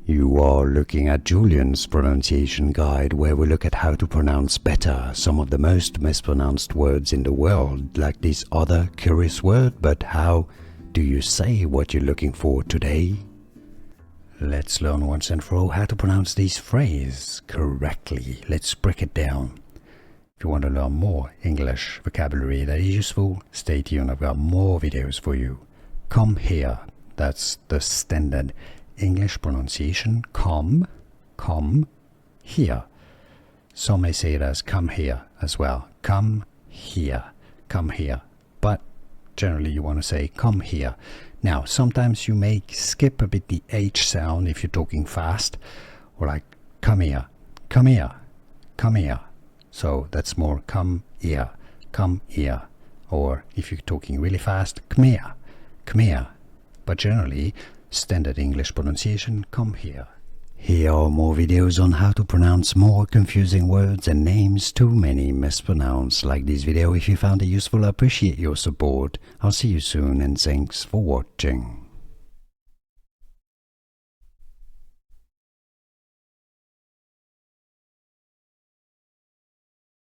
You are looking at Julian's pronunciation guide, where we look at how to pronounce better some of the most mispronounced words in the world, like this other curious word. But how do you say what you're looking for today? Let's learn once and for all how to pronounce this phrase correctly. Let's break it down. If you want to learn more English vocabulary that is useful, stay tuned. I've got more videos for you. Come here. That's the standard English pronunciation. Come here. Some may say it as come here as well. Come here. But generally you want to say come here. Now, sometimes you may skip a bit the H sound if you're talking fast, or like come here. So that's more come here. Or if you're talking really fast, come here. But generally, standard English pronunciation, come here. Here are more videos on how to pronounce more confusing words and names too many mispronounced. Like this video if you found it useful. I appreciate your support. I'll see you soon and thanks for watching.